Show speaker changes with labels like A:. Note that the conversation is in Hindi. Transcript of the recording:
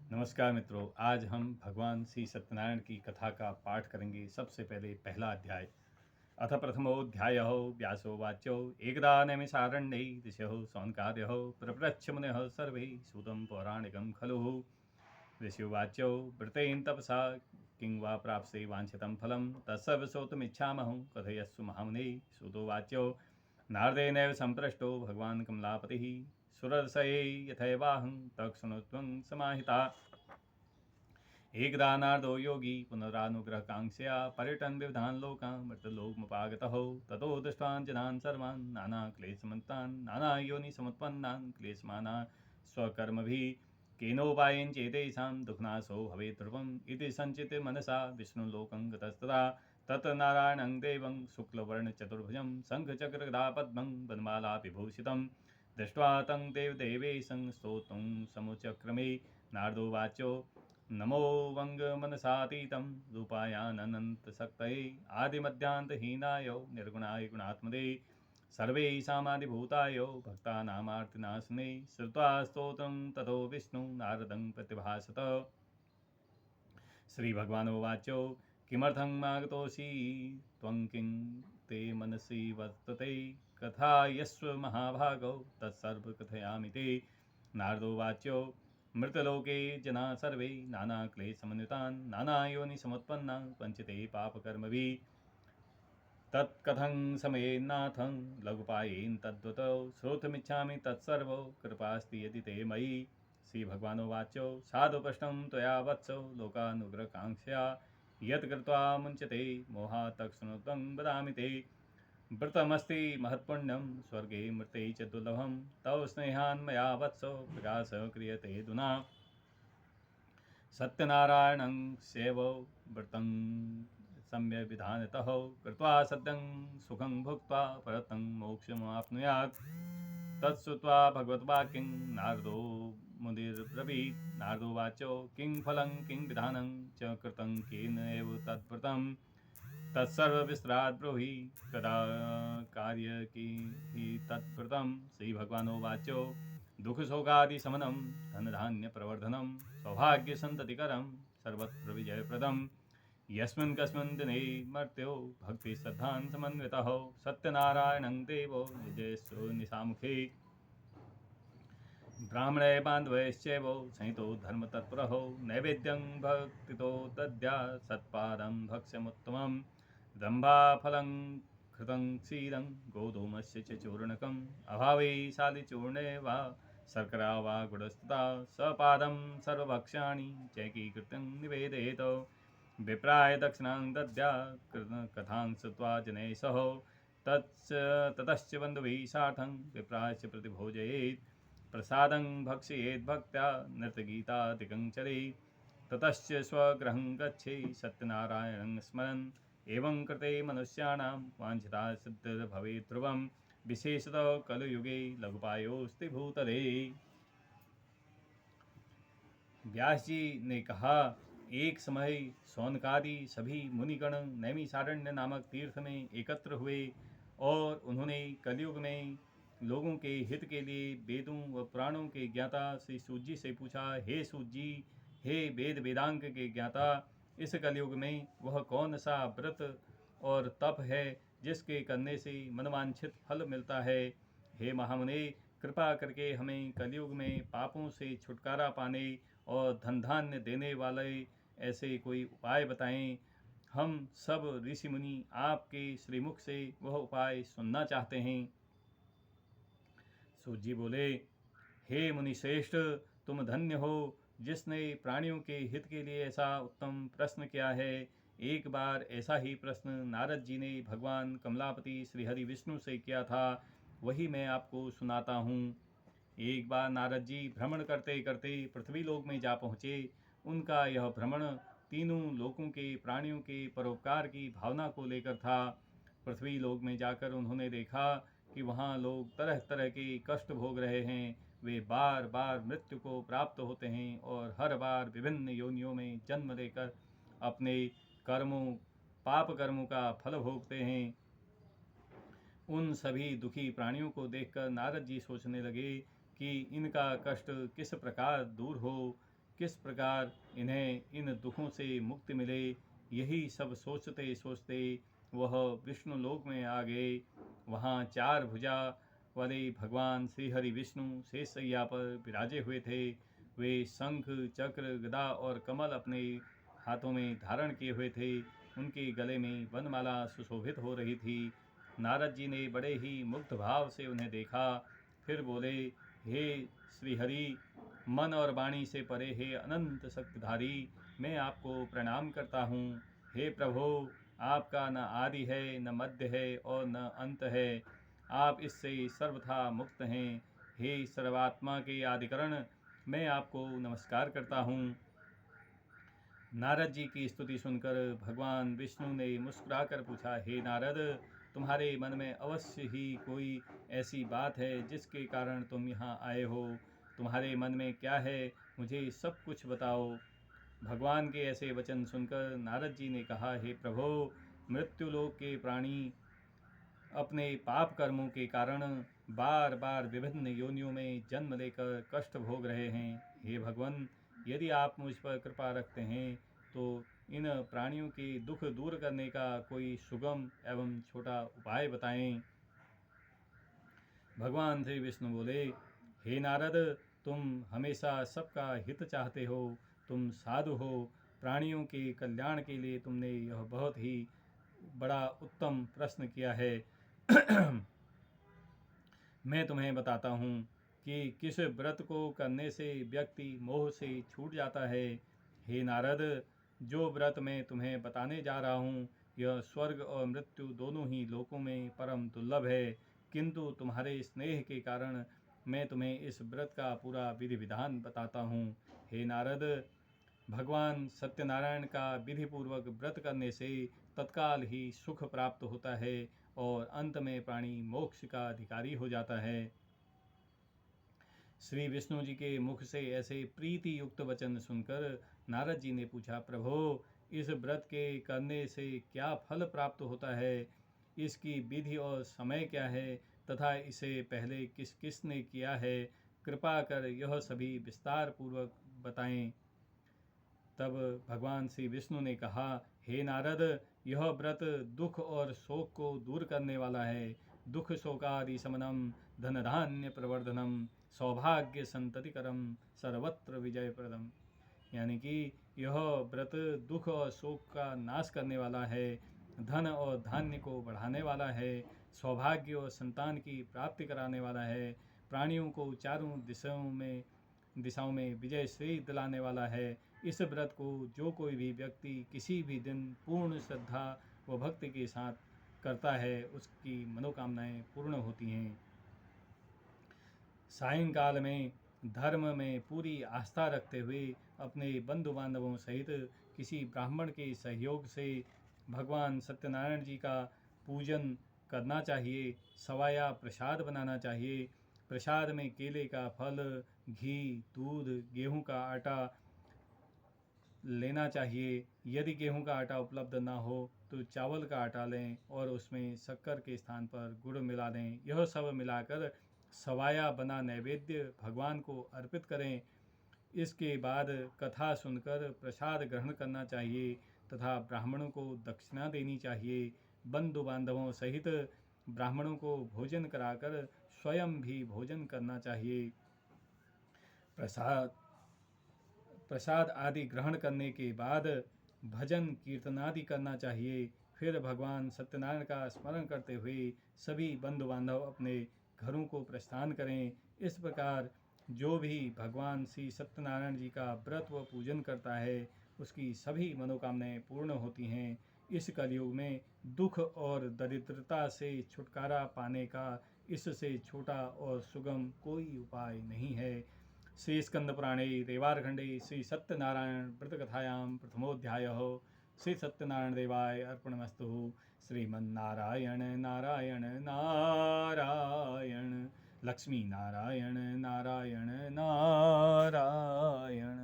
A: नमस्कार मित्रों, आज हम भगवान श्री सत्यनारायण की कथा का पाठ करेंगे। सबसे पहले पहला अध्याय। अथ प्रथमोऽध्यायः। व्यासोवाच एकदा नैमिषारण्ये ऋषयः सौनकादयः प्रपृच्छ मुनयः सर्वे सूतं पौराणिकं खलु। ऋषिवाच व्रतेन तपसा किं वा प्राप्स्ये वाञ्छितं फलं तत्सर्वं श्रोतुमिच्छामः कथयस्व महामुने। सूतोवाच नारदेनैव सम्पृष्टो भगवान् कमलापतिः सुरर्षये यथैवाहं तत्शृणुत्वं समाहिता। एकदा नारदो योगी पुनरानुग्रहकाङ्क्षया पर्यटन् विविधान् लोकान् मृतलोकमुपागतः। ततो दृष्टवान् जनान् सर्वान् नानाक्लेशमन्तान् नानायोनिसमुत्पन्नान् क्लेशमानान् स्वकर्मभिः केनोपायेन चेतेषां दुःखनाशो भवेत् ध्रुवम् इति सञ्चित्य मनसा विष्णुलोकं गतस्तदा। तत्र नारायणं देवं शुक्लवर्णचतुर्भुजं शङ्खचक्रगदापद्मं वनमाला विभूषितं दृष्ट्वा तं देवदेवेशं स्तोतुं समुचक्रमे। नारदोवाच नमो वङ्गमनसातीतं रूपायानन्तशक्तये आदिमध्यान्तहीनाय निर्गुणाय गुणात्मदे सर्वेषामादिभूताय भक्तानामार्तिनाशने। श्रुत्वा स्तोत्रं ततो विष्णु नारदं प्रतिभासत। श्रीभगवानुवाच किमर्थं मागतोऽसि त्वं किं ते मनसि वर्तते कथायस्व महाभागो तत्सर्वं कथयामि ते। नारदोवाच मृतलोके जना सर्वे नानाक्लेशमन्वितान् नानायोनिसमुत्पन्नान् वञ्चिते पापकर्मभिः तत्कथं समयेन्नाथं लघुपायेन तद्वत् श्रोतुमिच्छामि तत्सर्वं कृपास्ति यदि ते मयि। श्रीभगवानुवाच साधु प्रश्नं त्वया वत्स लोकानुग्रहकाङ्क्षया यत् कृत्वा मुञ्चते मोहात् तत्शृणुत्वं वदामि ते। व्रतमस्ति महत्पुण्यं स्वर्गे मृते च दुर्लभं तव स्नेहान् मया वत्स प्रकाशः क्रियते अधुना। सत्यनारायणं सेव व्रतं सम्यक् विधानतः कृत्वा सद्यं सुखं भुक्त्वा परतं मोक्षमाप्नुयात्। तत्श्रुत्वा भगवद्वाक्यं नारदो मुनिर्ब्रवीत्। नारदोवाच किं फलं किं विधानं च कृतं केन एव तद्व्रतं तत्सर्वविस्तरात् ब्रूहि कदा कार्यकी तद्व्रतं। श्रीभगवानुवाच दुःखशोकादिशमनं धनधान्यप्रवर्धनं सौभाग्यसन्ततिकरं सर्वत्र विजयप्रदं यस्मिन् कस्मिन् दिने मर्त्यो भक्तिश्रद्धान् समन्वितः सत्यनारायणं देवो निजयस्व निशामुखे। ब्राह्मणे बान्धवैश्चैव संहितो धर्मतत्परः नैवेद्यं भक्तितो दद्या सत्पादं भक्ष्यमुत्तमं दम्भाफलं घृतं क्षीरं गोधूमस्य च चूर्णकम् अभावे शालिचूर्णे वा शर्करा वा गुडस्तथा सपादं सर्वभक्ष्याणि चैकीकृतं निवेदयेत्। विप्राय दक्षिणां दद्या कथां श्रुत्वा जनैः सह ततश्च बन्धुभिः सार्धं विप्रायश्च प्रतिभोजयेत्। प्रसादं भक्षयेत् भक्त्या नृत्यगीतादिकं चरेत्। ततश्च स्वगृहं गच्छेत् सत्यनारायणं स्मरन् एवं कृते मनुष्याणां वाञ्छिता सिद्धिर्भवेत् ध्रुवं विशेषतः कलयुगे लघुपायोऽस्ति भूतले। व्यास जी ने कहा, एक समय सौनकादि सभी मुनिगण नैमिषारण्य नामक तीर्थ में एकत्र हुए और उन्होंने कलयुग में लोगों के हित के लिए वेदों व पुराणों के ज्ञाता श्री सूत जी से पूछा, हे सूत जी, हे वेद वेदांग के ज्ञाता, इस कलयुग में वह कौन सा व्रत और तप है जिसके करने से मनवांछित फल मिलता है। हे महामुने, कृपा करके हमें कलयुग में पापों से छुटकारा पाने और धन धान्य देने वाले ऐसे कोई उपाय बताएं। हम सब ऋषि मुनि आपके श्रीमुख से वह उपाय सुनना चाहते हैं। सूत जी बोले, हे मुनि श्रेष्ठ, तुम धन्य हो जिसने प्राणियों के हित के लिए ऐसा उत्तम प्रश्न किया है। एक बार ऐसा ही प्रश्न नारद जी ने भगवान कमलापति श्रीहरि विष्णु से किया था, वही मैं आपको सुनाता हूँ। एक बार नारद जी भ्रमण करते करते पृथ्वी लोक में जा पहुँचे। उनका यह भ्रमण तीनों लोकों के प्राणियों के परोपकार की भावना को लेकर था। पृथ्वी लोक में जाकर उन्होंने देखा कि वहाँ लोग तरह तरह के कष्ट भोग रहे हैं। वे बार बार मृत्यु को प्राप्त होते हैं और हर बार विभिन्न योनियों में जन्म लेकर अपने कर्मों पाप कर्मों का फल भोगते हैं। उन सभी दुखी प्राणियों को देखकर नारद जी सोचने लगे कि इनका कष्ट किस प्रकार दूर हो। किस प्रकार इन्हें इन दुखों से मुक्ति मिले, यही सब सोचते सोचते वह विष्णु लोक में आ गए। वहाँ 4 भुजा वाले भगवान श्री हरि विष्णु शेषशय्या पर विराजे हुए थे। वे शंख, चक्र, गदा और कमल अपने हाथों में धारण किए हुए थे। उनके गले में वनमाला सुशोभित हो रही थी। नारद जी ने बड़े ही मुग्ध भाव से उन्हें देखा। फिर बोले, हे श्रीहरि, मन और वाणी से परे हे अनंत शक्तिधारी, मैं आपको प्रणाम करता हूँ। हे प्रभो, आपका न आदि है, न मध्य है और न अंत है। आप इससे सर्वथा मुक्त हैं। हे सर्वात्मा के आदिकरण, मैं आपको नमस्कार करता हूँ। नारद जी की स्तुति सुनकर भगवान विष्णु ने मुस्कुराकर पूछा, हे नारद, तुम्हारे मन में अवश्य ही कोई ऐसी बात है जिसके कारण तुम यहाँ आए हो। तुम्हारे मन में क्या है, मुझे सब कुछ बताओ। भगवान के ऐसे वचन सुनकर नारद जी ने कहा, हे प्रभो, मृत्युलोक के प्राणी अपने पाप कर्मों के कारण बार बार विभिन्न योनियों में जन्म लेकर कष्ट भोग रहे हैं। हे भगवान, यदि आप मुझ पर कृपा रखते हैं तो इन प्राणियों के दुख दूर करने का कोई सुगम एवं छोटा उपाय बताएं। भगवान श्री विष्णु बोले, हे नारद, तुम हमेशा सबका हित चाहते हो, तुम साधु हो। प्राणियों के कल्याण के लिए तुमने यह बहुत ही बड़ा उत्तम प्रश्न किया है। मैं तुम्हें बताता हूँ कि किस व्रत को करने से व्यक्ति मोह से छूट जाता है। हे नारद, जो व्रत मैं तुम्हें बताने जा रहा हूँ, यह स्वर्ग और मृत्यु दोनों ही लोकों में परम दुर्लभ है। किंतु तुम्हारे स्नेह के कारण मैं तुम्हें इस व्रत का पूरा विधि विधान बताता हूँ। हे नारद, भगवान सत्यनारायण का विधिपूर्वक व्रत करने से तत्काल ही सुख प्राप्त होता है और अंत में प्राणी मोक्ष का अधिकारी हो जाता है। श्री विष्णु जी के मुख से ऐसे प्रीति युक्त वचन सुनकर नारद जी ने पूछा, प्रभो, इस व्रत के करने से क्या फल प्राप्त होता है, इसकी विधि और समय क्या है, तथा इसे पहले किस किस ने किया है, कृपा कर यह सभी विस्तार पूर्वक बताएं। तब भगवान श्री विष्णु ने कहा, हे नारद, यह व्रत दुख और शोक को दूर करने वाला है। दुख शोकादि शमनम, धन धान्य प्रवर्धनम, सौभाग्य संततिकरम, सर्वत्र विजय प्रदम। यानी कि यह व्रत दुख और शोक का नाश करने वाला है, धन और धान्य को बढ़ाने वाला है, सौभाग्य और संतान की प्राप्ति कराने वाला है, प्राणियों को चारों दिशाओं में विजय श्री दिलाने वाला है। इस व्रत को जो कोई भी व्यक्ति किसी भी दिन पूर्ण श्रद्धा व भक्ति के साथ करता है, उसकी मनोकामनाएं पूर्ण होती हैं। सायंकाल में धर्म में पूरी आस्था रखते हुए अपने बंधु बांधवों सहित किसी ब्राह्मण के सहयोग से भगवान सत्यनारायण जी का पूजन करना चाहिए। सवाया प्रसाद बनाना चाहिए। प्रसाद में केले का फल, घी, दूध, गेहूं का आटा लेना चाहिए। यदि गेहूं का आटा उपलब्ध ना हो तो चावल का आटा लें और उसमें शक्कर के स्थान पर गुड़ मिला दें। यह सब मिलाकर सवाया बना नैवेद्य भगवान को अर्पित करें। इसके बाद कथा सुनकर प्रसाद ग्रहण करना चाहिए तथा ब्राह्मणों को दक्षिणा देनी चाहिए। बंधु बांधवों सहित ब्राह्मणों को भोजन कराकर स्वयं भी भोजन करना चाहिए। प्रसाद आदि ग्रहण करने के बाद भजन कीर्तन आदि करना चाहिए। फिर भगवान सत्यनारायण का स्मरण करते हुए सभी बंधु बांधव अपने घरों को प्रस्थान करें। इस प्रकार जो भी भगवान श्री सत्यनारायण जी का व्रत व पूजन करता है, उसकी सभी मनोकामनाएं पूर्ण होती हैं। इस कलयुग में दुख और दरिद्रता से छुटकारा पाने का इससे छोटा और सुगम कोई उपाय नहीं है। श्री स्कंद पुराणे देवारखंडे श्री सत्यनारायण व्रतकथायां प्रथमोध्यायः। श्री सत्यनारायण देवाय अर्पणमस्तु। श्रीमन्नारायण नारायण नारायण, लक्ष्मी नारायण नारायण नारायण।